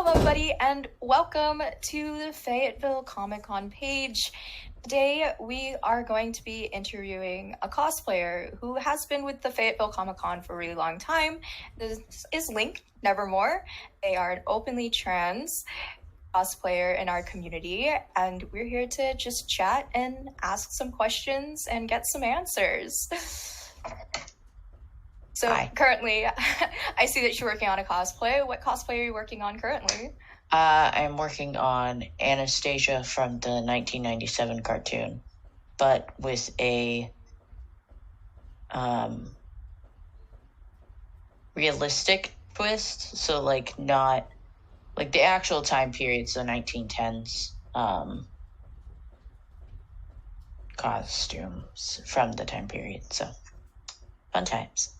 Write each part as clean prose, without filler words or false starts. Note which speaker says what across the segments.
Speaker 1: Hello, everybody, and welcome to the Fayetteville Comic-Con page. Today, we are going to be interviewing a cosplayer who has been with the Fayetteville Comic-Con for a really long time. This is Link, Nevermore. They are an openly trans cosplayer in our community, and we're here to just chat and ask some questions and get some answers. So
Speaker 2: Hi.
Speaker 1: Currently, I see that you're working on a cosplay. What cosplay are you working on currently?
Speaker 2: I'm working on Anastasia from the 1997 cartoon, but with a realistic twist. So, not like the actual time period, so 1910s costumes from the time period. So, fun times.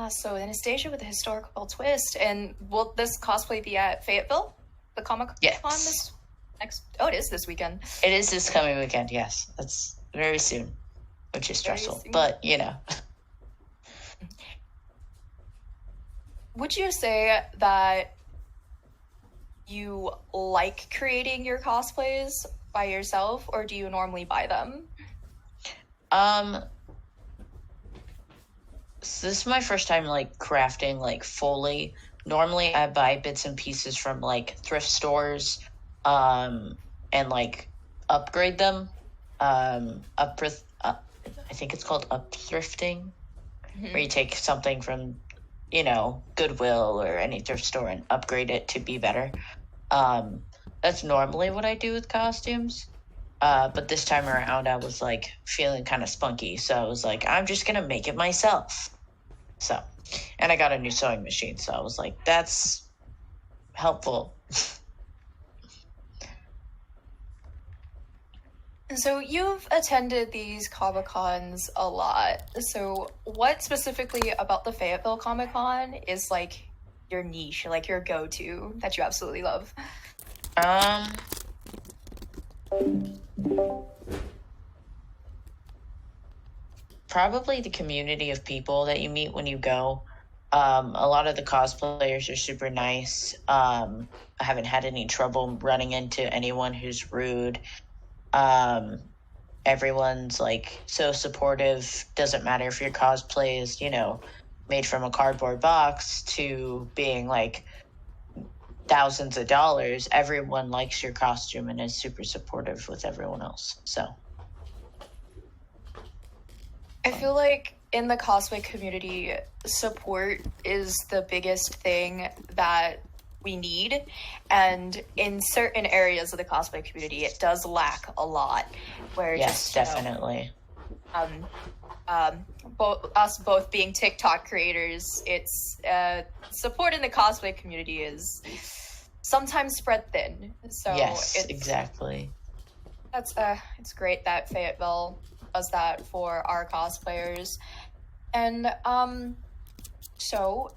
Speaker 1: So Anastasia with a historical twist. And will this cosplay be at Fayetteville? The Comic-Con
Speaker 2: Yes.
Speaker 1: it is this weekend.
Speaker 2: It is this coming weekend, yes. That's very soon, which is stressful, but you know.
Speaker 1: Would you say that you like creating your cosplays by yourself, or do you normally buy them?
Speaker 2: So this is my first time crafting fully. Normally I buy bits and pieces from thrift stores and upgrade them. I think it's called upthrifting, where you take something from Goodwill or any thrift store and upgrade it to be better. That's normally what I do with costumes. But this time around, I was feeling kind of spunky, so I was I'm just gonna make it myself. So, and I got a new sewing machine, so I was that's helpful.
Speaker 1: So you've attended these Comic-Cons a lot. So what specifically about the Fayetteville Comic-Con is your niche, your go-to that you absolutely love?
Speaker 2: Probably the community of people that you meet when you go. A lot of the cosplayers are super nice. I haven't had any trouble running into anyone who's rude. Everyone's so supportive. Doesn't matter if your cosplay is, made from a cardboard box to being thousands of dollars. Everyone likes your costume and is super supportive with everyone else. So
Speaker 1: I feel in the cosplay community, support is the biggest thing that we need, and in certain areas of the cosplay community it does lack a lot, where
Speaker 2: yes, definitely.
Speaker 1: Both being TikTok creators, it's support in the cosplay community is sometimes spread thin. So
Speaker 2: yes, exactly.
Speaker 1: That's it's great that Fayetteville does that for our cosplayers. And so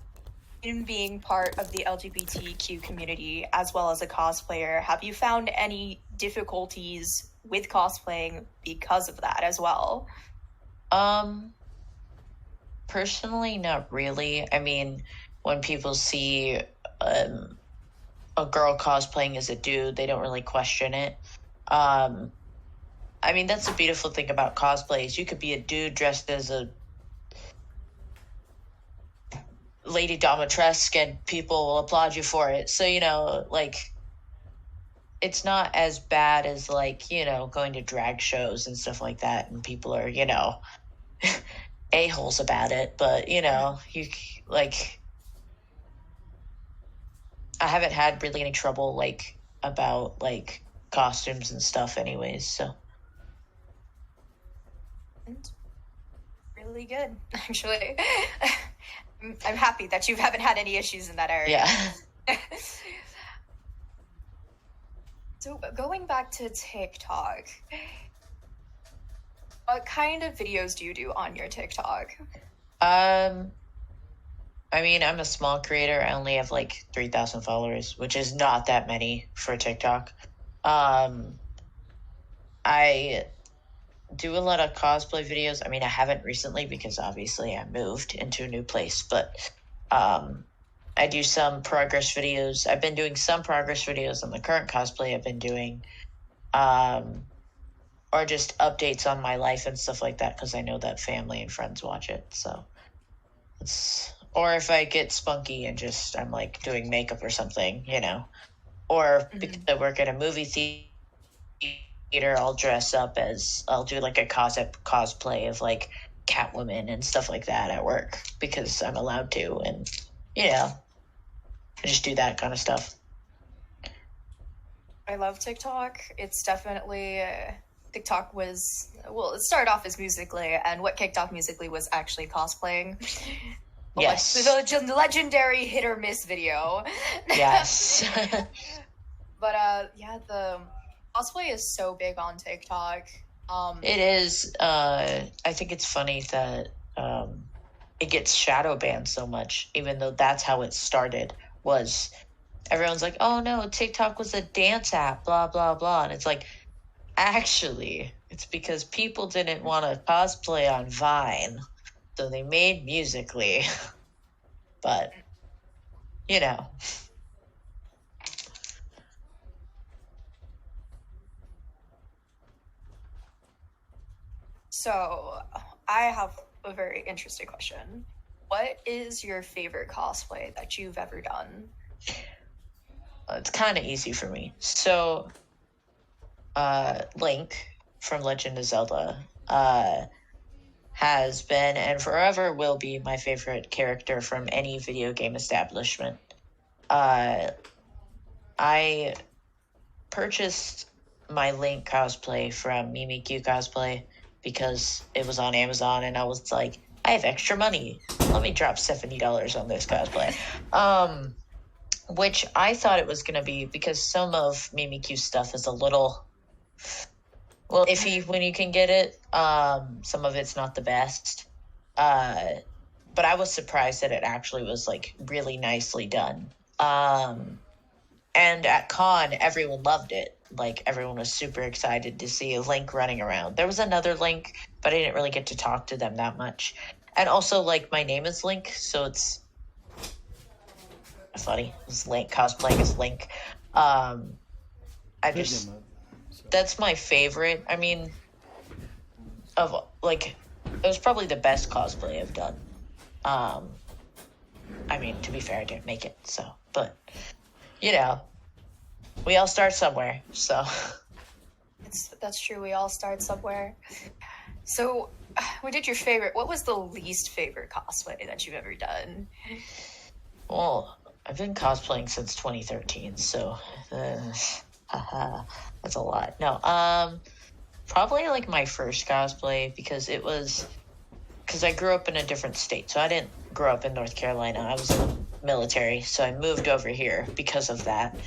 Speaker 1: in being part of the LGBTQ community as well as a cosplayer, have you found any difficulties with cosplaying because of that as well?
Speaker 2: Personally, not really. I mean, when people see a girl cosplaying as a dude, they don't really question it. I mean, that's the beautiful thing about cosplays. You could be a dude dressed as a Lady Domitresque and people will applaud you for it. So, it's not as bad as going to drag shows and stuff like that, and people are, a-holes about it. But, I haven't had really any trouble about costumes and stuff anyways, so.
Speaker 1: Really good, actually. I'm happy that you haven't had any issues in that area.
Speaker 2: Yeah.
Speaker 1: So going back to TikTok, what kind of videos do you do on your TikTok?
Speaker 2: I mean, I'm a small creator. I only have 3,000 followers, which is not that many for TikTok. I do a lot of cosplay videos. I mean, I haven't recently because obviously I moved into a new place, but I do some progress videos. I've been doing some progress videos on the current cosplay I've been doing, or just updates on my life and stuff like that, because I know that family and friends watch it. So or if I get spunky and just I'm like doing makeup or something, or because I work at a movie theater, I'll dress up I'll do like a cosplay of like Catwoman and stuff like that at work because I'm allowed to, and I just do that kind of stuff.
Speaker 1: I love TikTok. It's definitely TikTok was, well, it started off as Musically, and what kicked off Musically was actually cosplaying.
Speaker 2: Yes.
Speaker 1: Like, the legendary hit or miss video.
Speaker 2: Yes.
Speaker 1: But yeah, the cosplay is so big on TikTok.
Speaker 2: It is. I think it's funny that it gets shadow banned so much, even though that's how it started. Was everyone's like, oh no, TikTok was a dance app, blah blah blah, and it's like, actually, it's because people didn't want to cosplay on Vine, so they made Musically. But
Speaker 1: So I have a very interesting question. What is your favorite cosplay that you've ever done?
Speaker 2: It's kind of easy for me. So, Link from Legend of Zelda has been and forever will be my favorite character from any video game establishment. I purchased my Link cosplay from Mimikyu Cosplay because it was on Amazon, and I was like, I have extra money. Let me drop $70 on this cosplay. Which I thought it was going to be, because some of Mimikyu's stuff is a little, well, iffy when you can get it. Some of it's not the best. But I was surprised that it actually was like really nicely done. And at con, everyone loved it. Like, everyone was super excited to see a Link running around. There was another Link, but I didn't really get to talk to them that much. And also, like, my name is Link, so it's funny. It's Link cosplaying as Link. That's my favorite. I mean, it was probably the best cosplay I've done. I mean, to be fair, I didn't make it, so, but, we all start somewhere, so.
Speaker 1: That's true, we all start somewhere. So, we did your favorite. What was the least favorite cosplay that you've ever done?
Speaker 2: Well, I've been cosplaying since 2013, so that's a lot. No, probably like my first cosplay, because I grew up in a different state, so I didn't grow up in North Carolina. I was in the military, so I moved over here because of that.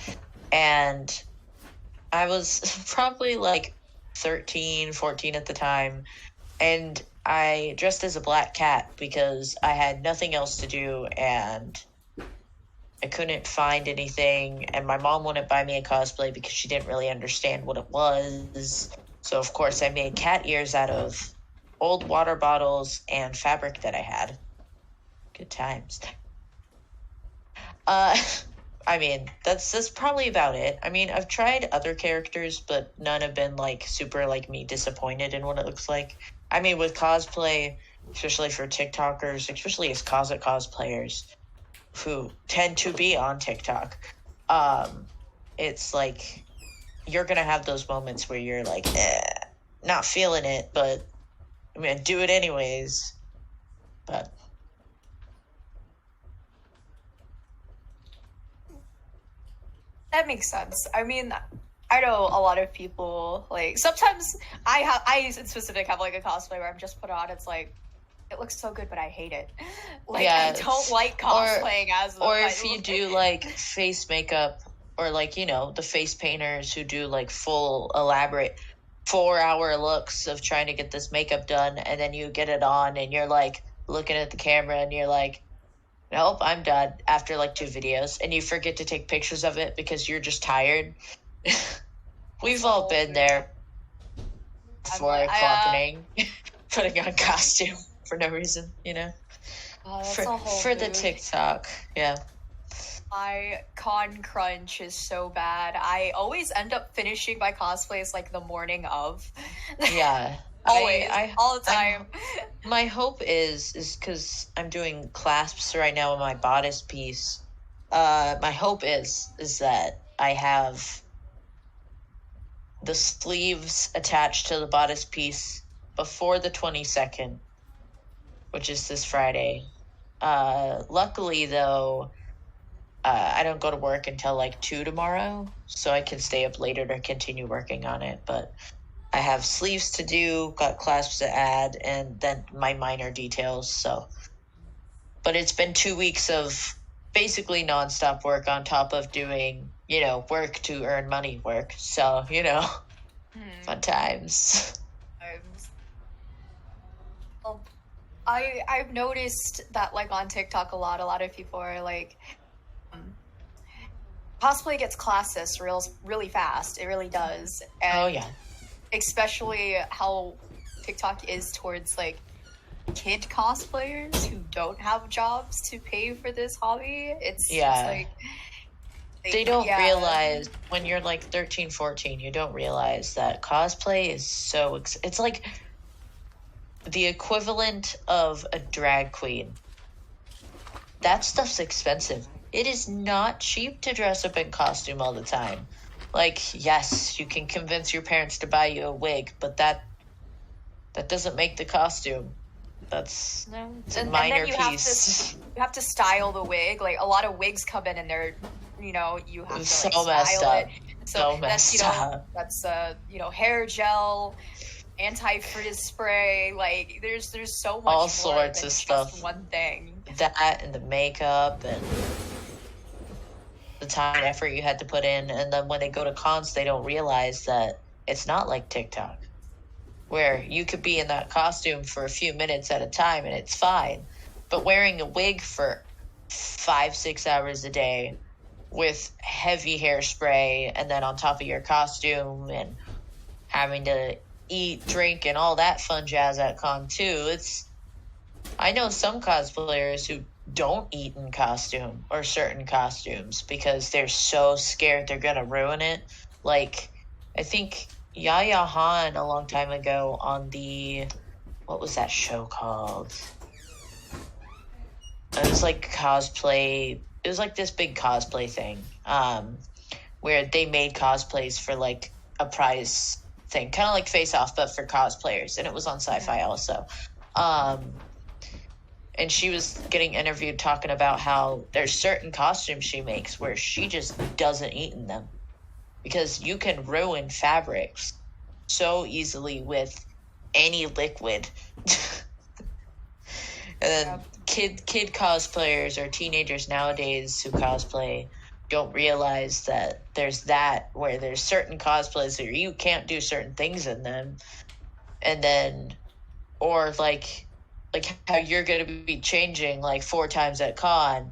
Speaker 2: And I was probably like 13, 14 at the time, and I dressed as a black cat because I had nothing else to do, and I couldn't find anything, and my mom wouldn't buy me a cosplay because she didn't really understand what it was. So, of course, I made cat ears out of old water bottles and fabric that I had. Good times. I mean, that's probably about it. I mean, I've tried other characters, but none have been, like, super, like, me disappointed in what it looks like. I mean, with cosplay, especially for TikTokers, especially as cosplayers, who tend to be on TikTok, it's like, you're gonna have those moments where you're like, not feeling it, but I'm gonna do it anyways. But
Speaker 1: That makes sense. I mean, I know a lot of people, like, sometimes I in specific have like a cosplay where I'm just put on, it's like, it looks so good, but I hate it. Like, yeah, I don't like cosplaying as them.
Speaker 2: Or if you do like face makeup, or like, the face painters who do like full elaborate 4-hour looks of trying to get this makeup done, and then you get it on and you're like looking at the camera and you're like, nope, I'm done after like 2 videos, and you forget to take pictures of it because you're just tired. We've all been there. 4 o'clock putting on costume for no reason,
Speaker 1: for
Speaker 2: the TikTok, yeah.
Speaker 1: My con crunch is so bad. I always end up finishing my cosplays like the morning of.
Speaker 2: Yeah.
Speaker 1: Always, all the time.
Speaker 2: My hope is because I'm doing clasps right now in my bodice piece. My hope is that I have the sleeves attached to the bodice piece before the 22nd, which is this Friday. Luckily, though, I don't go to work until like 2 tomorrow, so I can stay up later to continue working on it. But I have sleeves to do, got clasps to add, and then my minor details. So, but it's been 2 weeks of basically nonstop work on top of doing, work to earn money work. So, fun times.
Speaker 1: Well, I've noticed that like on TikTok a lot of people are like, cosplay gets classist really fast. It really does. And
Speaker 2: Oh yeah.
Speaker 1: especially how TikTok is towards like kid cosplayers who don't have jobs to pay for this hobby. It's just like
Speaker 2: they don't realize when you're like 13, 14, you don't realize that cosplay is so it's like the equivalent of a drag queen. That stuff's expensive. It is not cheap to dress up in costume all the time. Like, yes, you can convince your parents to buy you a wig, but that doesn't make the costume. It's a minor piece.
Speaker 1: You have to style the wig. Like, a lot of wigs come in and they're, you have to like,
Speaker 2: messed
Speaker 1: style
Speaker 2: up.
Speaker 1: it. So
Speaker 2: messed up.
Speaker 1: That's hair gel, anti-frizz spray. Like, there's so much
Speaker 2: all
Speaker 1: more
Speaker 2: sorts
Speaker 1: than
Speaker 2: of
Speaker 1: just
Speaker 2: stuff.
Speaker 1: one thing.
Speaker 2: That and the makeup and the time and effort you had to put in, and then when they go to cons, they don't realize that it's not like TikTok, where you could be in that costume for a few minutes at a time and it's fine. But wearing a wig for 5-6 hours a day with heavy hairspray and then on top of your costume and having to eat, drink, and all that fun jazz at con too. I know some cosplayers who don't eat in costume or certain costumes because they're so scared they're gonna ruin it. Like, I think Yaya Han a long time ago on what was that show called? It was like cosplay. It was like this big cosplay thing, where they made cosplays for like a prize thing, kind of like Face Off, but for cosplayers, and it was on Sci-Fi also. And she was getting interviewed talking about how there's certain costumes she makes where she just doesn't eat in them because you can ruin fabrics so easily with any liquid. And then kid cosplayers or teenagers nowadays who cosplay don't realize that there's that where there's certain cosplays where you can't do certain things in them. And then, or like how you're going to be changing like 4 times at con.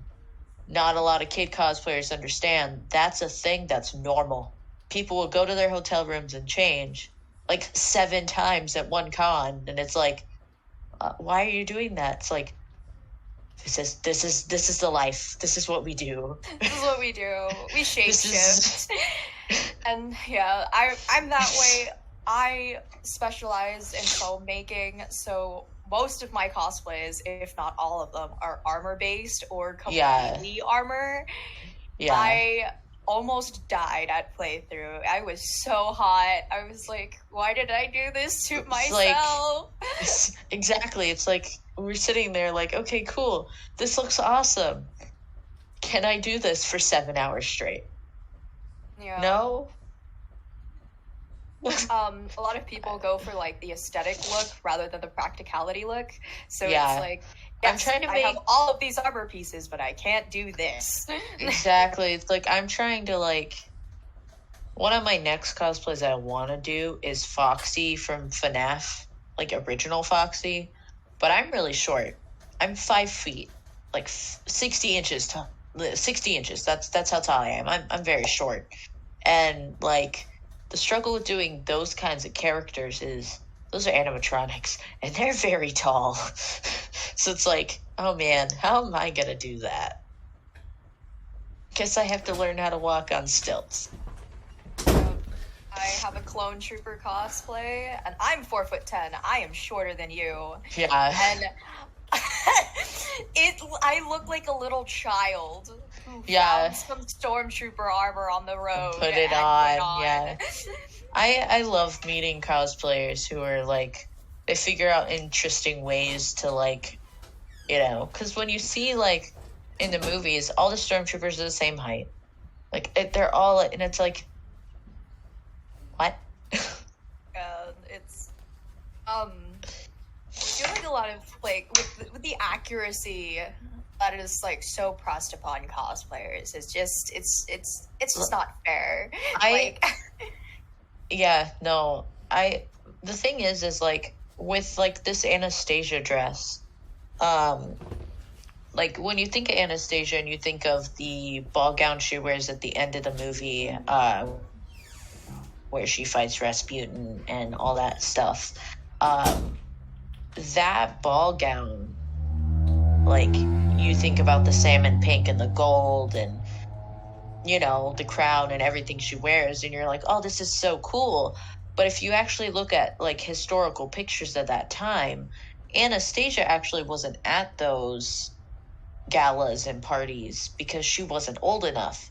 Speaker 2: Not a lot of kid cosplayers understand that's a thing that's normal. People will go to their hotel rooms and change like 7 times at one con, and it's like, why are you doing that? It's like, this is the life. This is what we do.
Speaker 1: This is what we do. We shape shift. And yeah, I'm that way. I specialize in foam making, so most of my cosplays, if not all of them, are armor based or completely armor. Yeah. I almost died at playthrough. I was so hot. I was like, why did I do this to myself?
Speaker 2: Exactly. It's like we're sitting there like, okay, cool. This looks awesome. Can I do this for 7 hours straight?
Speaker 1: Yeah.
Speaker 2: No?
Speaker 1: A lot of people go for like the aesthetic look rather than the practicality look. So it's like, yes, I have all of these armor pieces, but I can't do this.
Speaker 2: Exactly. It's like I'm trying to like, one of my next cosplays I want to do is Foxy from FNAF, like original Foxy, but I'm really short. I'm 5 feet, like 60 inches tall. 60 inches. That's how tall I am. I'm very short, and like, the struggle with doing those kinds of characters is those are animatronics and they're very tall. So it's like, oh man, how am I gonna do that? Guess I have to learn how to walk on stilts.
Speaker 1: I have a clone trooper cosplay, and I'm 4'10". I am shorter than you.
Speaker 2: Yeah.
Speaker 1: And I look like a little child who found some stormtrooper armor on the road
Speaker 2: Put it on. Yeah. I love meeting cosplayers who are like, they figure out interesting ways to like, you know, because when you see like in the movies, all the stormtroopers are the same height. Like they're all, and it's like, what?
Speaker 1: It's I feel like a lot of like with the accuracy that is like so pressed upon cosplayers, it's just not fair.
Speaker 2: Yeah, no. The thing is like with like this Anastasia dress, like when you think of Anastasia and you think of the ball gown she wears at the end of the movie, where she fights Rasputin and all that stuff, that ball gown, like you think about the salmon pink and the gold and, you know, the crown and everything she wears, and you're like, oh, this is so cool. But if you actually look at like historical pictures of that time, Anastasia actually wasn't at those galas and parties because she wasn't old enough.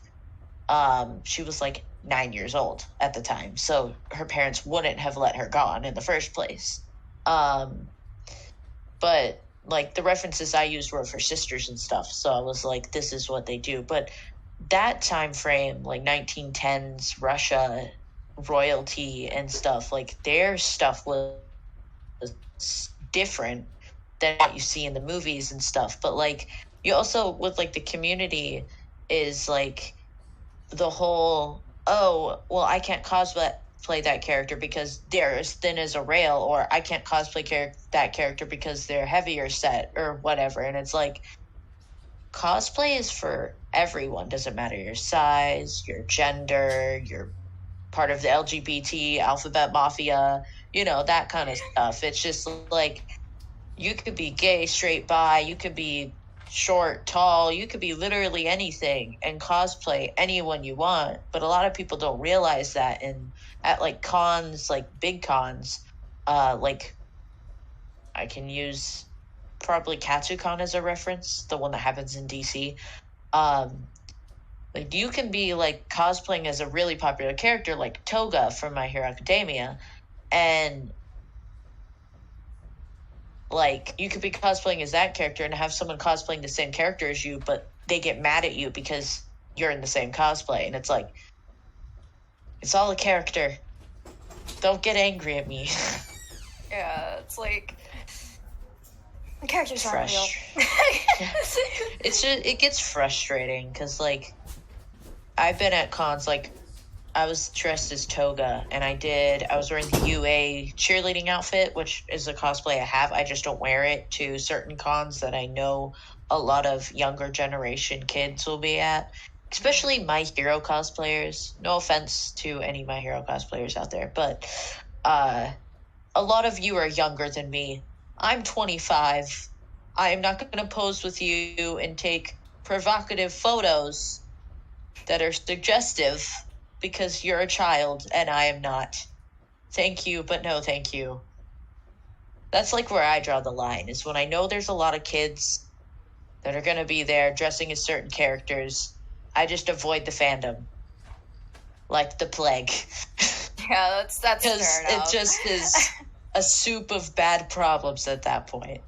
Speaker 2: She was like 9 years old at the time, so her parents wouldn't have let her go on in the first place. But like the references I used were for sisters and stuff, so I was like, this is what they do. But that time frame, like 1910s Russia, royalty and stuff, like their stuff was different than what you see in the movies and stuff. But like you also with like the community is like the whole, oh, well, I can't cosplay that character because they're as thin as a rail, or I can't cosplay that character because they're heavier set or whatever. And it's like, cosplay is for everyone. Doesn't matter your size, your gender, you're part of the LGBT alphabet mafia, you know, that kind of stuff. It's just like, you could be gay, straight, bi, you could be short, tall, you could be literally anything and cosplay anyone you want. But a lot of people don't realize that. And at like cons, like big cons, like I can use probably KatsuCon as a reference, the one that happens in DC. Like you can be like cosplaying as a really popular character like Toga from My Hero Academia, and like you could be cosplaying as that character and have someone cosplaying the same character as you, but they get mad at you because you're in the same cosplay. And it's like, it's all a character. Don't get angry at me.
Speaker 1: Yeah, it's like the characters aren't real.
Speaker 2: It's just, it gets frustrating because like I've been at cons, like I was dressed as Toga, and I was wearing the UA cheerleading outfit, which is a cosplay I have. I just don't wear it to certain cons that I know a lot of younger generation kids will be at, especially My Hero cosplayers. No offense to any My Hero cosplayers out there, but a lot of you are younger than me. I'm 25. I am not going to pose with you and take provocative photos that are suggestive because you're a child and I am not. Thank you, but no thank you. That's like where I draw the line, is when I know there's a lot of kids that are going to be there dressing as certain characters, I just avoid the fandom. Like the plague.
Speaker 1: Yeah, that's fair enough.
Speaker 2: Because it just is a soup of bad problems at that point.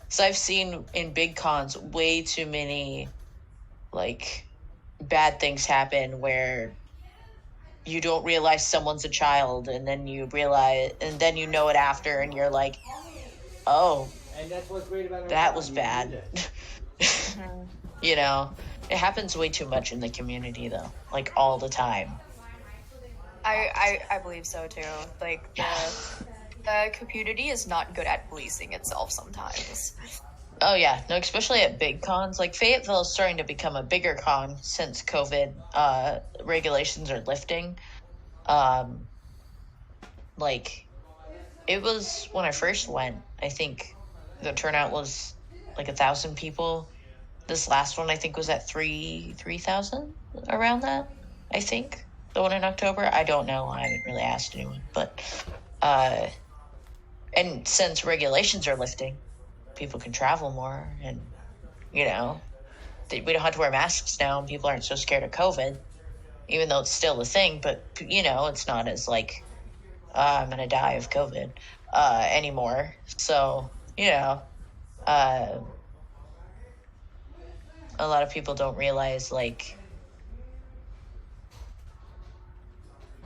Speaker 2: So I've seen in big cons way too many like bad things happen where you don't realize someone's a child, and then you realize, and then you know it after, and you're like, oh,
Speaker 3: and that's what's great about
Speaker 2: that was bad. You know, it happens way too much in the community though, like all the time.
Speaker 1: I believe so too. Like the community is not good at policing itself sometimes.
Speaker 2: Oh yeah, no, especially at big cons. Like Fayetteville is starting to become a bigger con since COVID regulations are lifting. Like it was when I first went, I think the turnout was like 1,000 people, This last one I think was at 3,000, around that, I think. The one in October, I don't know. I haven't really asked anyone, but and since regulations are lifting, people can travel more, and we don't have to wear masks now, and people aren't so scared of COVID, even though it's still a thing. But it's not as like I'm gonna die of COVID anymore. So uh, a lot of people don't realize like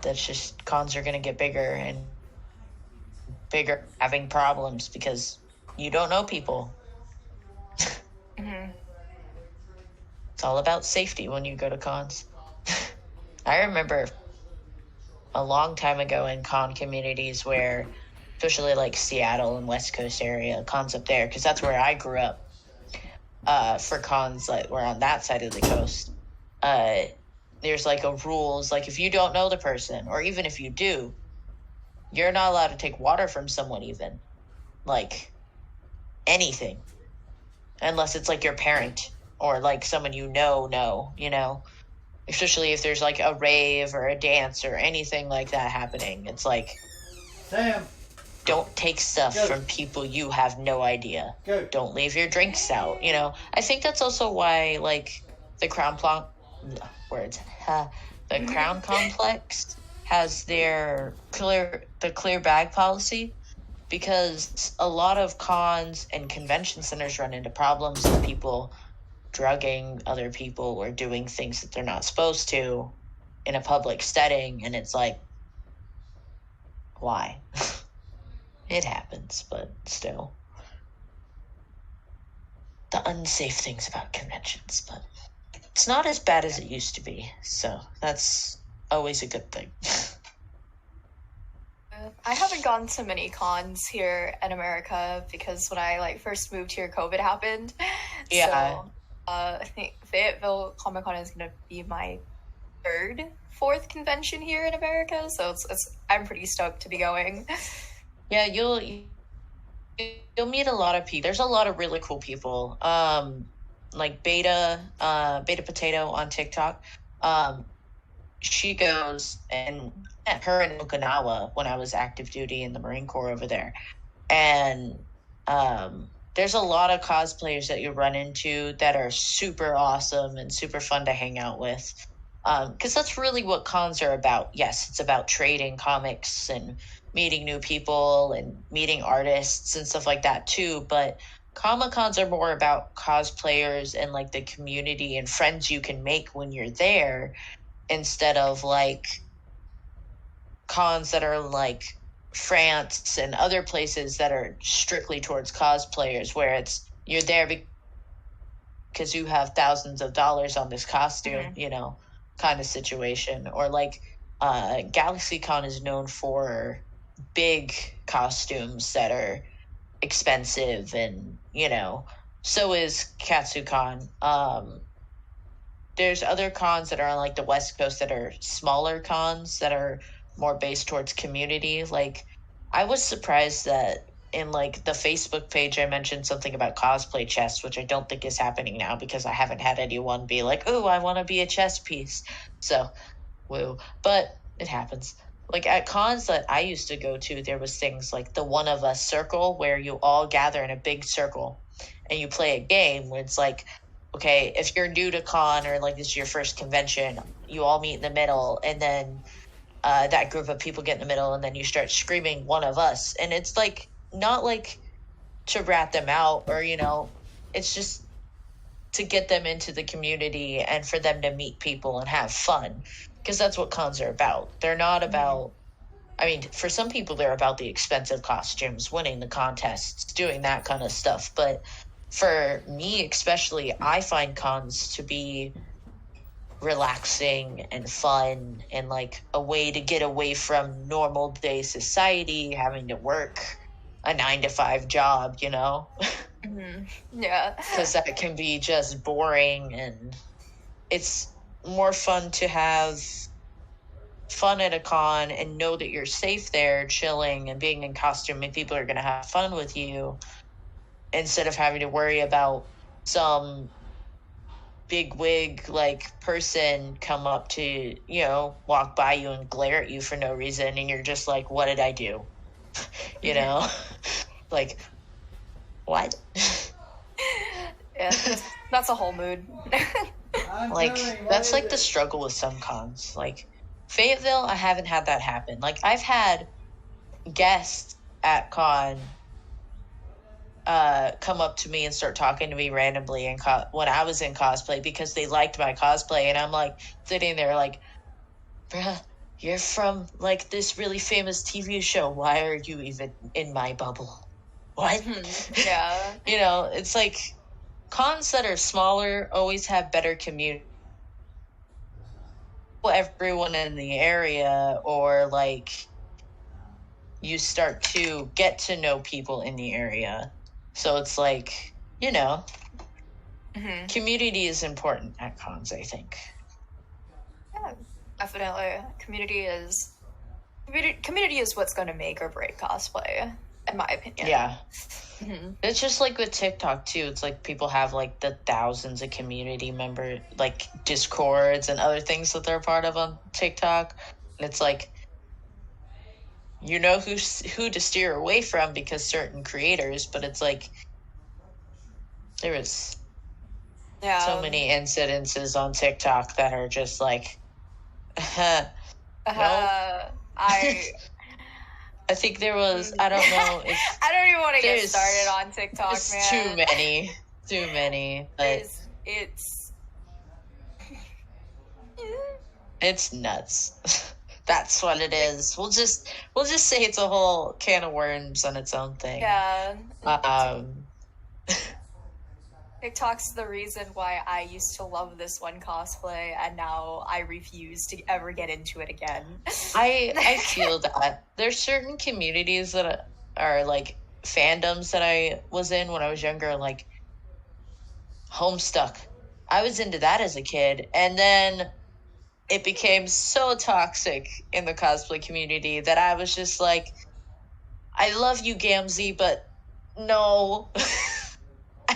Speaker 2: that's just cons are gonna get bigger and bigger, having problems because you don't know people.
Speaker 1: Mm-hmm.
Speaker 2: It's all about safety when you go to cons. I remember a long time ago in con communities where, especially like Seattle and West Coast area, cons up there, because that's where I grew up, for cons that were on that side of the coast, there's like a rules, like if you don't know the person, or even if you do, you're not allowed to take water from someone, even like anything, unless it's like your parent or like someone especially if there's like a rave or a dance or anything like that happening. It's like,
Speaker 3: Sam,
Speaker 2: don't take stuff
Speaker 3: Go.
Speaker 2: from people you have no idea.
Speaker 3: Go.
Speaker 2: Don't leave your drinks out. I think that's also why like the Crown Complex has their clear bag policy, because a lot of cons and convention centers run into problems with people drugging other people or doing things that they're not supposed to in a public setting, and it's like, why? It happens, but still. The unsafe things about conventions, but it's not as bad as it used to be, so that's always a good thing.
Speaker 1: I haven't gone to many cons here in America because when I first moved here, COVID happened.
Speaker 2: Yeah.
Speaker 1: So I think Fayetteville Comic Con is gonna be my fourth convention here in America, so I'm pretty stoked to be going.
Speaker 2: Yeah, you'll meet a lot of people. There's a lot of really cool people. Like Beta Potato on TikTok. She goes, and met her in Okinawa when I was active duty in the Marine Corps over there. And there's a lot of cosplayers that you run into that are super awesome and super fun to hang out with. Because that's really what cons are about. Yes, it's about trading comics and meeting new people and meeting artists and stuff like that too. But Comic-Cons are more about cosplayers and like the community and friends you can make when you're there, instead of like cons that are like France and other places that are strictly towards cosplayers, where it's you're there because you have thousands of dollars on this costume, kind of situation. Or like GalaxyCon is known for big costumes that are expensive, and so is KatsuCon. There's other cons that are on like the West Coast that are smaller cons that are more based towards community. Like, I was surprised that in like the Facebook page I mentioned something about cosplay chess, which I don't think is happening now because I haven't had anyone be like, oh, I want to be a chess piece. So, woo. But it happens. Like at cons that I used to go to, there was things like the One of Us circle, where you all gather in a big circle and you play a game where it's like, okay, if you're new to con or like this is your first convention, you all meet in the middle, and then that group of people get in the middle, and then you start screaming One of Us. And it's like, not like to rat them out or, it's just to get them into the community and for them to meet people and have fun. Because that's what cons are about. They're not about, for some people, they're about the expensive costumes, winning the contests, doing that kind of stuff. But for me, especially, I find cons to be relaxing and fun and like a way to get away from normal day society, having to work a 9-to-5 job,
Speaker 1: Mm-hmm. Yeah.
Speaker 2: Because that can be just boring, and it's more fun to have fun at a con and know that you're safe there chilling and being in costume and people are going to have fun with you, instead of having to worry about some big wig like person come up to, walk by you and glare at you for no reason, and you're just like, what did I do? Like, what?
Speaker 1: Yeah, that's a whole mood.
Speaker 2: Like, that's like the struggle with some cons. Like, Fayetteville, I haven't had that happen. Like, I've had guests at con come up to me and start talking to me randomly when I was in cosplay because they liked my cosplay, and I'm like sitting there like, bruh, you're from like this really famous TV show. Why are you even in my bubble? What?
Speaker 1: Yeah.
Speaker 2: It's like cons that are smaller always have better community. Everyone in the area, or like you start to get to know people in the area. So it's like, community is important at cons, I think.
Speaker 1: Yeah, definitely. Community is what's going to make or break cosplay, in my opinion.
Speaker 2: Yeah. It's just like with TikTok too. It's like people have like the thousands of community member like Discords and other things that they're part of on TikTok. And it's like, who to steer away from because certain creators, but it's like there is so many incidences on TikTok that are just like, I think there was, I don't know if
Speaker 1: I don't even want to get started on TikTok, man.
Speaker 2: Too many, but it's nuts. That's what it is. We'll just say it's a whole can of worms on its own thing.
Speaker 1: Yeah. TikTok's the reason why I used to love this one cosplay, and now I refuse to ever get into it again.
Speaker 2: I feel that. There's certain communities that are like fandoms that I was in when I was younger, like Homestuck. I was into that as a kid, and then it became so toxic in the cosplay community that I was just like, I love you, Gamzee, but no.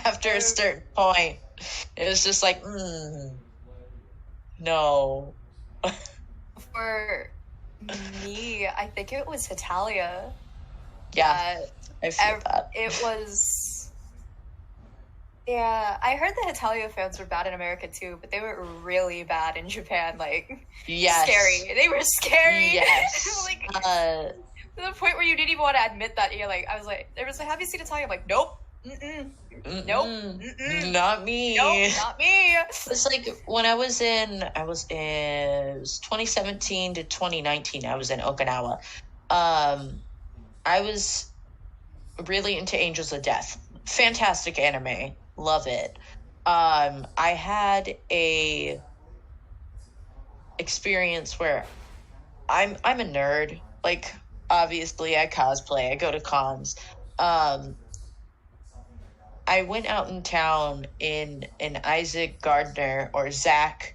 Speaker 2: After a certain point, it was just like, no.
Speaker 1: For me, I think it was Hitalia.
Speaker 2: Yeah, I feel that.
Speaker 1: It was... Yeah, I heard the Hitalia fans were bad in America too, but they were really bad in Japan. Like, scary. They were scary.
Speaker 2: Yes.
Speaker 1: Like, to the point where you didn't even want to admit that. You're like, I was like, there was like, have you seen Hitalia? I'm like, nope. Nope.
Speaker 2: Not me.
Speaker 1: Nope, not me.
Speaker 2: It's like when it was 2017 to 2019, I was in Okinawa. I was really into Angels of Death. Fantastic anime. Love it. I had a experience where I'm a nerd. Like, obviously I cosplay, I go to cons. I went out in town in an Isaac Gardner or Zach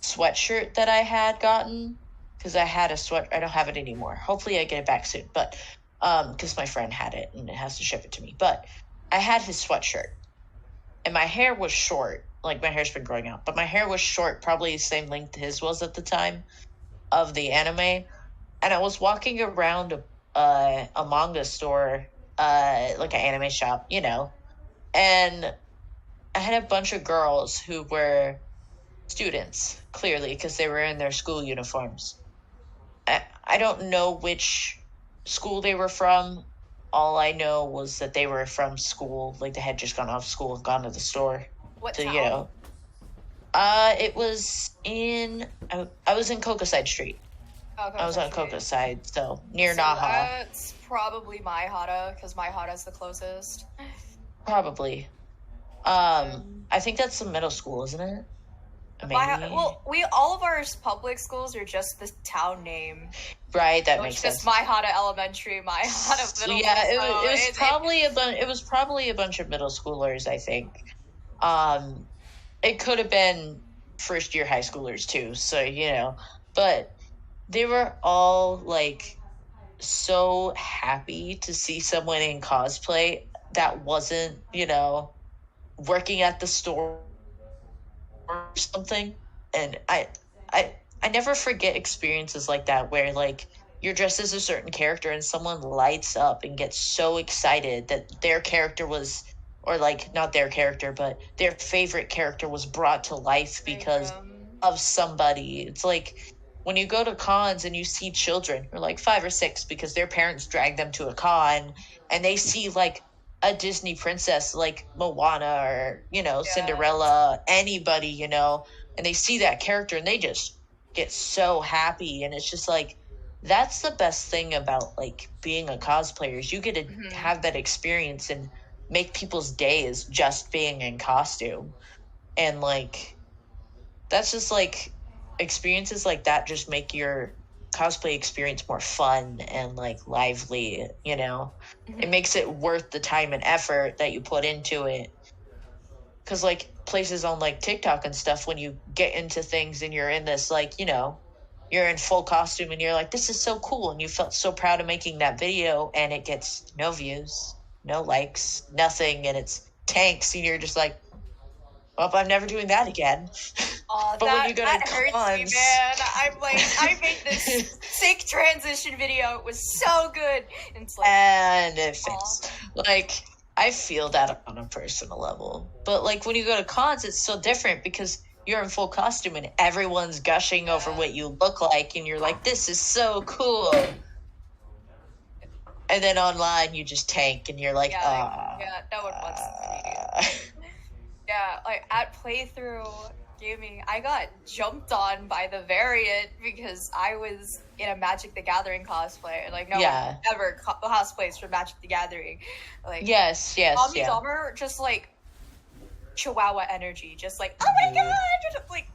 Speaker 2: sweatshirt that I had gotten, because I had I don't have it anymore. Hopefully I get it back soon, but because my friend had it and it has to ship it to me. But I had his sweatshirt, and my hair was short. Like, my hair's been growing out, but my hair was short, probably the same length his was at the time of the anime. And I was walking around a manga store, like an anime shop, and I had a bunch of girls who were students, clearly, because they were in their school uniforms. I don't know which school they were from. All I know was that they were from school. Like, they had just gone off school and gone to the store.
Speaker 1: What
Speaker 2: to,
Speaker 1: town?
Speaker 2: It was I was in Kokoside Street.
Speaker 1: Oh,
Speaker 2: I was on Kokoside, so near Naha.
Speaker 1: That's probably Maihata, because Maihata's the closest.
Speaker 2: Probably. I think that's the middle school, isn't it? Maybe.
Speaker 1: All of our public schools are just the town name.
Speaker 2: Right, that makes sense.
Speaker 1: Just Maihata Elementary, Maihata Middle.
Speaker 2: Yeah, it was probably a bunch of middle schoolers, I think. It could have been first year high schoolers too, so but they were all like so happy to see someone in cosplay that wasn't, working at the store or something. And I never forget experiences like that where like you're dressed as a certain character and someone lights up and gets so excited that their character was, or like not their character, but their favorite character was brought to life because of somebody. It's like when you go to cons and you see children who are like 5 or 6 because their parents dragged them to a con, and they see like a Disney princess like Moana or, Cinderella, anybody, and they see that character and they just get so happy. And it's just like, that's the best thing about like being a cosplayer is you get to have that experience and make people's days just being in costume. And like, that's just like, experiences like that just make your cosplay experience more fun and like lively. It makes it worth the time and effort that you put into it. Because like places on like TikTok and stuff, when you get into things and you're in this like, you're in full costume and you're like, this is so cool, and you felt so proud of making that video, and it gets no views, no likes, nothing, and it's tanks, and you're just like, well, I'm never doing that again.
Speaker 1: Oh,
Speaker 2: but when you go to
Speaker 1: that
Speaker 2: cons,
Speaker 1: hurts me, man. I'm like, I made this sick transition video. It was so good. And it's like,
Speaker 2: and it fits. Like, I feel that on a personal level. But like when you go to cons, it's so different because you're in full costume and everyone's gushing over what you look like, and you're like, this is so cool. And then online you just tank and you're like,
Speaker 1: no one wants to see it. Yeah, like at playthrough gaming, I got jumped on by the variant because I was in a Magic the Gathering cosplay. Like no one ever cosplays for Magic the Gathering. Like
Speaker 2: yes.
Speaker 1: Tommy Dummer, just like Chihuahua energy, just like, oh my god, just like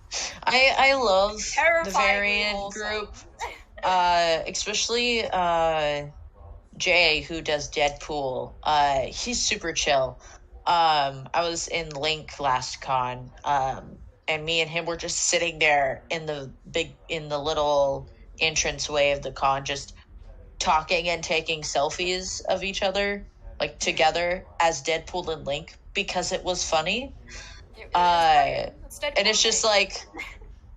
Speaker 2: I love the variant
Speaker 1: wholesome
Speaker 2: group, especially Jay, who does Deadpool. He's super chill. I was in Link last con, and me and him were just sitting there in the little entranceway of the con, just talking and taking selfies of each other, like together as Deadpool and Link, because it was funny. And it's just like,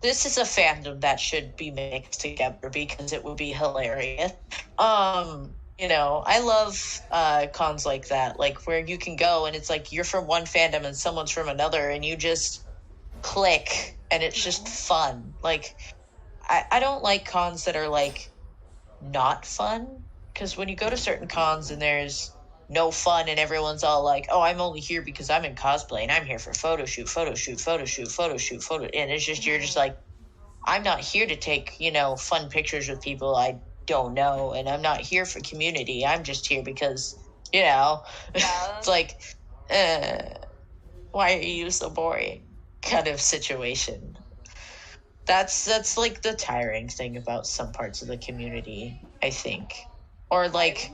Speaker 2: this is a fandom that should be mixed together because it would be hilarious. I love cons like that, like where you can go and it's like you're from one fandom and someone's from another, and you just click and it's just fun. Like, I don't like cons that are like not fun, because when you go to certain cons and there's no fun and everyone's all like, oh, I'm only here because I'm in cosplay and I'm here for photo shoot, and it's just, you're just like, I'm not here to take, fun pictures with people I don't know, and I'm not here for community. I'm just here because, it's like, why are you so boring kind of situation. That's like the tiring thing about some parts of the community, I think. Or like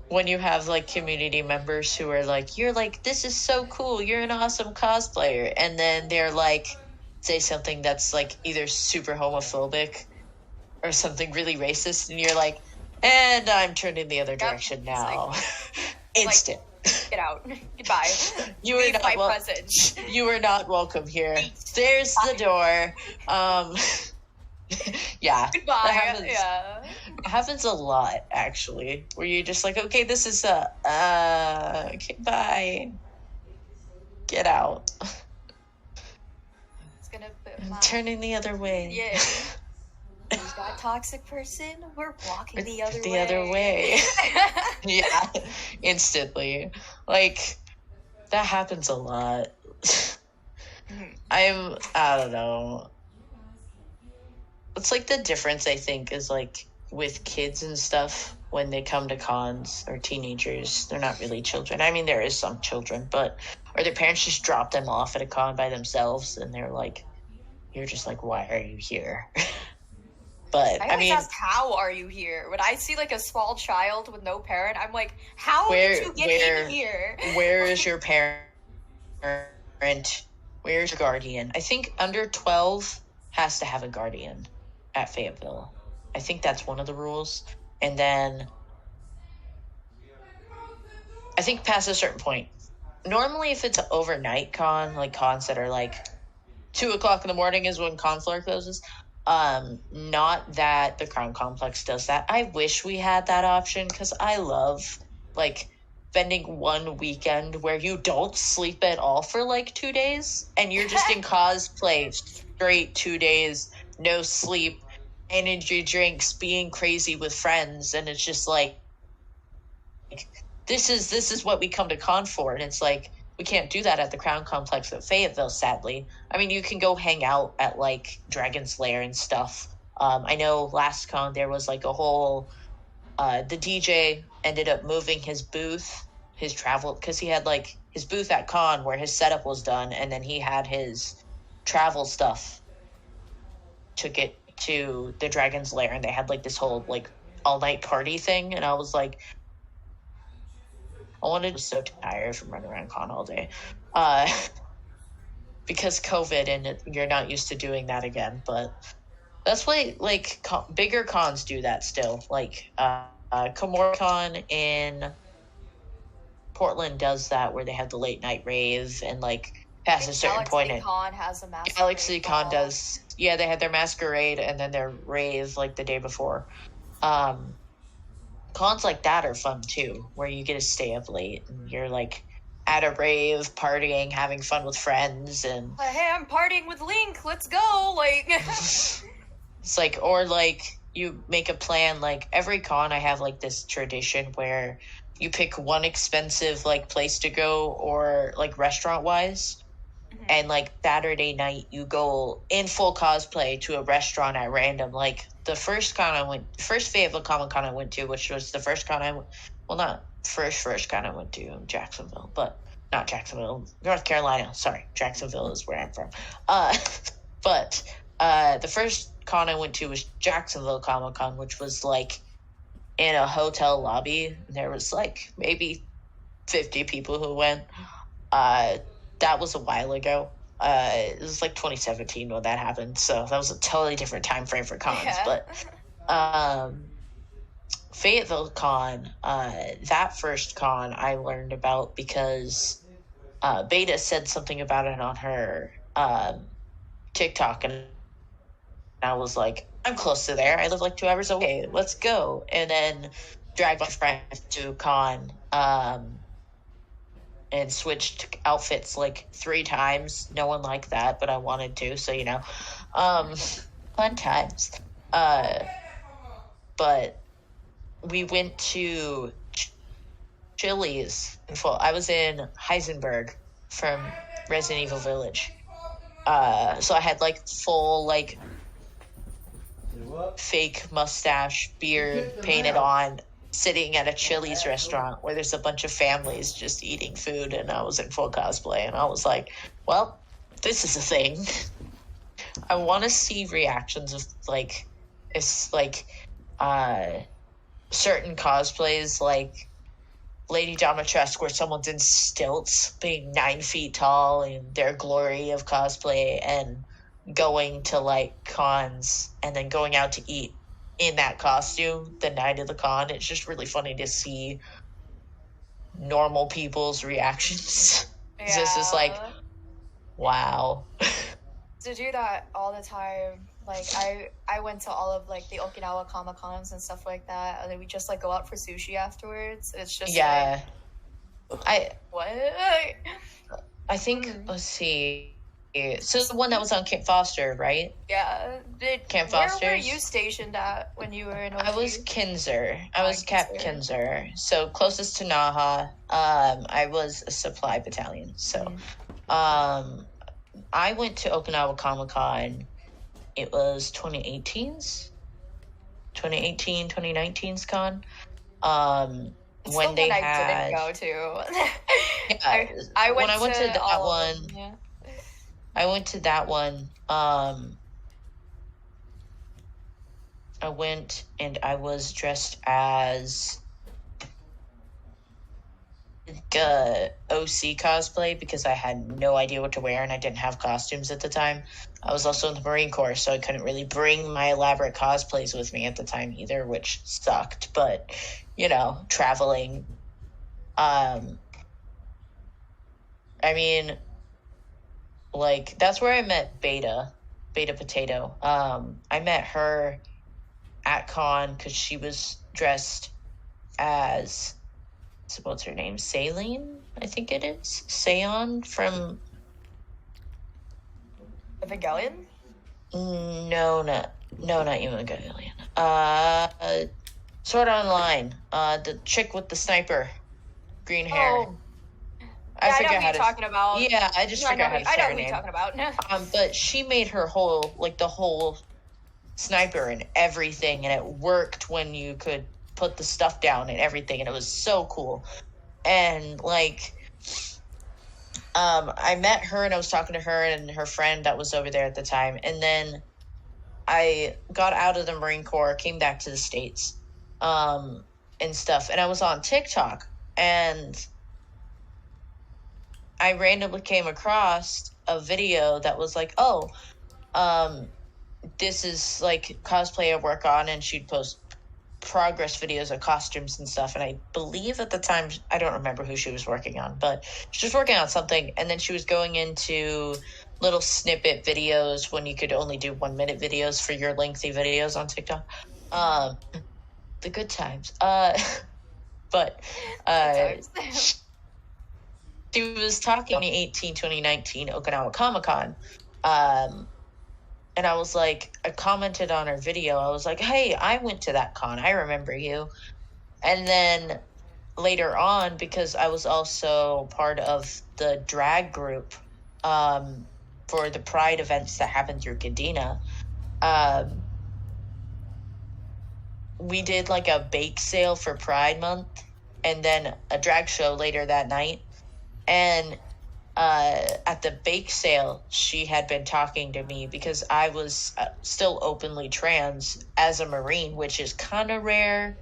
Speaker 2: when you have like community members who are like, you're like, this is so cool, you're an awesome cosplayer, and then they're like, say something that's like either super homophobic or something really racist, and you're like, and I'm turning the other direction now. Like, instant.
Speaker 1: Like, get out. Goodbye.
Speaker 2: You are not presence. You are not welcome here. There's the door. Yeah.
Speaker 1: Goodbye.
Speaker 2: It happens a lot, actually, where you're just like, okay, this is okay, bye. Get out.
Speaker 1: It's gonna
Speaker 2: I'm turning the other way.
Speaker 1: Yeah. Who's that toxic person? We're walking the other way.
Speaker 2: The other way. Yeah, instantly. Like, that happens a lot. I don't know. It's like the difference, I think, is like with kids and stuff when they come to cons, or teenagers. They're not really children. I mean, there is some children, or their parents just drop them off at a con by themselves, and they're like, you're just like, why are you here? But
Speaker 1: I always ask, how are you here? When I see like a small child with no parent, I'm like, how did you get in here?
Speaker 2: Where is your parent? Where's your guardian? I think under 12 has to have a guardian at Fayetteville. I think that's one of the rules. And then I think past a certain point, normally if it's an overnight con, like cons that are like 2:00 in the morning is when con floor closes. Not that the Crown Complex does that. I wish we had that option because I love like spending one weekend where you don't sleep at all for like 2 days and you're just in cosplay straight 2 days, no sleep, energy drinks, being crazy with friends, and it's just like this is what we come to con for, and it's like we can't do that at the Crown Complex at Fayetteville, sadly. I mean, you can go hang out at like Dragon's Lair and stuff. I know last con there was like a whole the DJ ended up moving his booth, his travel, because he had like his booth at con where his setup was done, and then he had his travel stuff, took it to the Dragon's Lair, and they had like this whole like all night party thing, and I was like, I wanted to, so tired from running around con all day, because COVID, and you're not used to doing that again. But that's why like bigger cons do that still. Like Komoricon in Portland does that, where they have the late night rave, and like past a certain point,
Speaker 1: Con has a masquerade.
Speaker 2: Galaxy Con does. Yeah, they had their masquerade and then their rave like the day before. Cons like that are fun too, where you get to stay up late and you're like at a rave, partying, having fun with friends, and
Speaker 1: like, hey, I'm partying with Link. Let's go! Like,
Speaker 2: it's like, or like you make a plan. Like every con, I have like this tradition where you pick one expensive like place to go, or like restaurant wise, and like Saturday night you go in full cosplay to a restaurant at random. Like the first Fayetteville Comic Con I went to, which was the first con not first con I went to in Jacksonville, but not Jacksonville, North Carolina. Sorry, Jacksonville is where I'm from. But the first con I went to was Jacksonville Comic Con, which was like in a hotel lobby. There was like maybe 50 people who went. That was a while ago. It was like 2017 when that happened, so that was a totally different time frame for cons. Yeah. But Fayetteville Con, that first con I learned about because Beta said something about it on her TikTok, and I was like, I'm close to there. I live like 2 hours away. Let's go. And then dragged my friends to con, and switched outfits like 3 times. No one liked that, but I wanted to, so you know. Fun times. But we went to Chili's. I was in Heisenberg from Resident Evil Village. So I had like full like fake mustache, beard painted on, sitting at a Chili's restaurant where there's a bunch of families just eating food, and I was in full cosplay, and I was like, well, this is a thing. I want to see reactions of like, it's like certain cosplays, like Lady Domitresque, where someone's in stilts being 9 feet tall in their glory of cosplay, and going to like cons and then going out to eat in that costume the night of the con. It's just really funny to see normal people's reactions. Yeah. It's just like, wow.
Speaker 1: To do that all the time. Like I went to all of like the Okinawa Comic Cons and stuff like that, and then we just like go out for sushi afterwards. It's just what?
Speaker 2: I think let's see. So the one that was on Camp Foster, right?
Speaker 1: Yeah.
Speaker 2: Camp Foster.
Speaker 1: Where were you stationed at when you were in OC?
Speaker 2: I was Kinzer. I was Cap Kinzer. So closest to Naha. I was a supply battalion. So I went to Okinawa Comic Con. It was 2019's con. When they had, I didn't go to.
Speaker 1: Yeah, I went to
Speaker 2: that one.
Speaker 1: Yeah.
Speaker 2: I went to that one. I went and I was dressed as OC cosplay because I had no idea what to wear and I didn't have costumes at the time. I was also in the Marine Corps, so I couldn't really bring my elaborate cosplays with me at the time either, which sucked. But, you know, traveling. I mean, like, that's where I met Beta Potato. I met her at con because she was dressed as, what's her name? Saline, I think it is. Seon from
Speaker 1: Evangelion?
Speaker 2: No, not Evangelion. Sword Online. The chick with the sniper, green hair.
Speaker 1: Oh,
Speaker 2: I
Speaker 1: yeah, I know
Speaker 2: forget
Speaker 1: who
Speaker 2: how
Speaker 1: you're
Speaker 2: to.
Speaker 1: talking about.
Speaker 2: Yeah, I just forgot how to say
Speaker 1: I know
Speaker 2: her
Speaker 1: who
Speaker 2: name.
Speaker 1: you're talking about.
Speaker 2: But she made her whole, like, the whole sniper and everything, and it worked when you could put the stuff down and everything, and it was so cool. And like, I met her and I was talking to her and her friend that was over there at the time, and then I got out of the Marine Corps, came back to the States, and stuff, and I was on TikTok, and I randomly came across a video that was like, oh, this is like cosplay I work on, and she'd post progress videos of costumes and stuff. And I believe at the time, I don't remember who she was working on, but she was working on something. And then she was going into little snippet videos when you could only do 1 minute videos for your lengthy videos on TikTok. The good times. But she was talking 2018, 2019 Okinawa Comic-Con. And I was like, I commented on her video. I was like, hey, I went to that con. I remember you. And then later on, because I was also part of the drag group for the Pride events that happened through Kadena, we did like a bake sale for Pride Month and then a drag show later that night. And at the bake sale, she had been talking to me because I was still openly trans as a Marine, which is kind of rare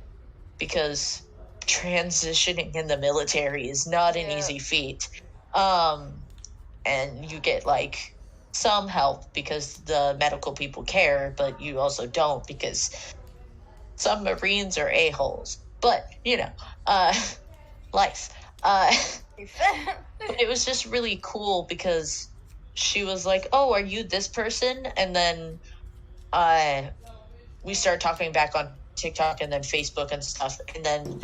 Speaker 2: because transitioning in the military is not an easy feat. And you get like some help because the medical people care, but you also don't because some Marines are a-holes. But, you know, life. But it was just really cool because she was like, oh, are you this person? And then we started talking back on TikTok and then Facebook and stuff. And then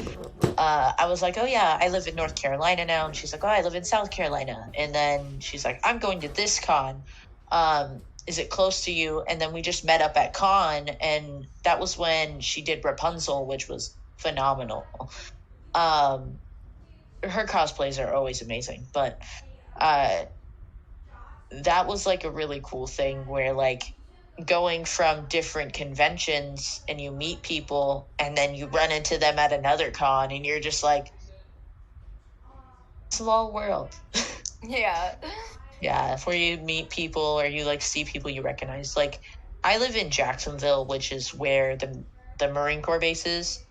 Speaker 2: I was like, oh, yeah, I live in North Carolina now. And she's like, oh, I live in South Carolina. And then she's like, I'm going to this con. Is it close to you? And then we just met up at con. And that was when she did Rapunzel, which was phenomenal. Her cosplays are always amazing, but that was like a really cool thing where like going from different conventions and you meet people and then you run into them at another con and you're just like, small world.
Speaker 1: Yeah.
Speaker 2: Yeah, where you meet people or you like see people you recognize. Like I live in Jacksonville, which is where the Marine Corps base is.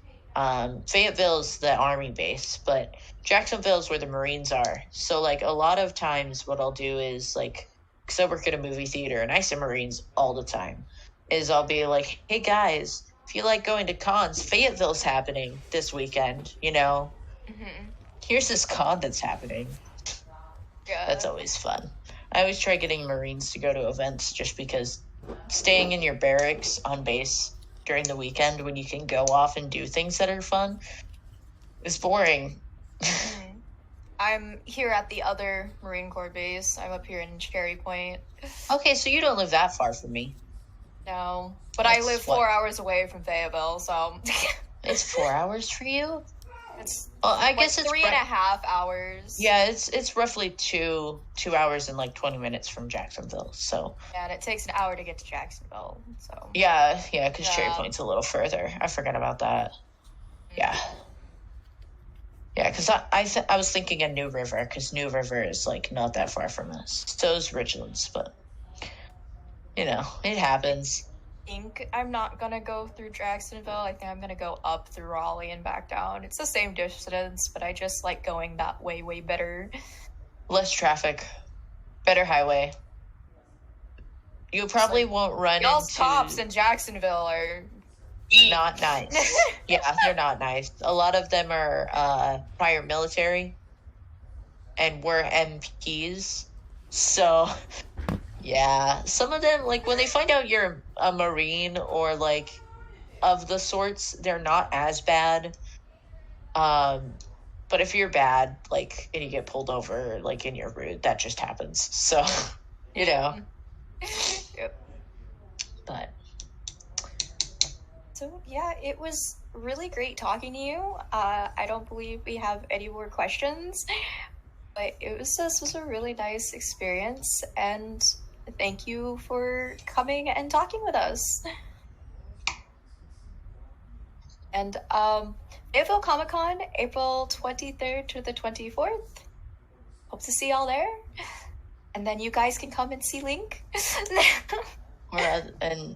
Speaker 2: Fayetteville's the Army base, but Jacksonville's where the Marines are. So like a lot of times what I'll do is like, because I work at a movie theater and I see Marines all the time, is I'll be like, hey guys, if you like going to cons, Fayetteville's happening this weekend, you know?
Speaker 1: Mm-hmm.
Speaker 2: Here's this con that's happening.
Speaker 1: Yeah.
Speaker 2: That's always fun. I always try getting Marines to go to events just because staying in your barracks on base during the weekend when you can go off and do things that are fun is boring.
Speaker 1: I'm here at the other Marine Corps base. I'm up here in Cherry Point.
Speaker 2: Okay, so you don't live that far from me.
Speaker 1: No, but I live 4 hours away from Fayetteville, so
Speaker 2: it's 4 hours for you.
Speaker 1: It's
Speaker 2: I guess it's
Speaker 1: 3.5 hours.
Speaker 2: Yeah, it's roughly two hours and like 20 minutes from Jacksonville. So
Speaker 1: yeah, and it takes an hour to get to Jacksonville. So
Speaker 2: yeah, because Cherry Point's a little further. I forgot about that. Yeah, because I was thinking of New River because New River is like not that far from us. So is Richlands, but you know it happens.
Speaker 1: I think I'm not gonna go through Jacksonville. I think I'm gonna go up through Raleigh and back down. It's the same distance, but I just like going that way better.
Speaker 2: Less traffic, better highway. You probably won't run
Speaker 1: y'all's
Speaker 2: into...
Speaker 1: cops in Jacksonville are
Speaker 2: not nice. Yeah, they're not nice. A lot of them are prior military, and we're MPs, So, yeah, some of them, like, when they find out you're a Marine or, like, of the sorts, they're not as bad. But if you're bad, like, and you get pulled over, like, and you're rude, that just happens. So, you know.
Speaker 1: Yep.
Speaker 2: But
Speaker 1: So yeah, it was really great talking to you. I don't believe we have any more questions, but this was a really nice experience, and thank you for coming and talking with us. And Fayetteville Comic Con, April 23rd to the 24th. Hope to see y'all there. And then you guys can come and see Link.
Speaker 2: and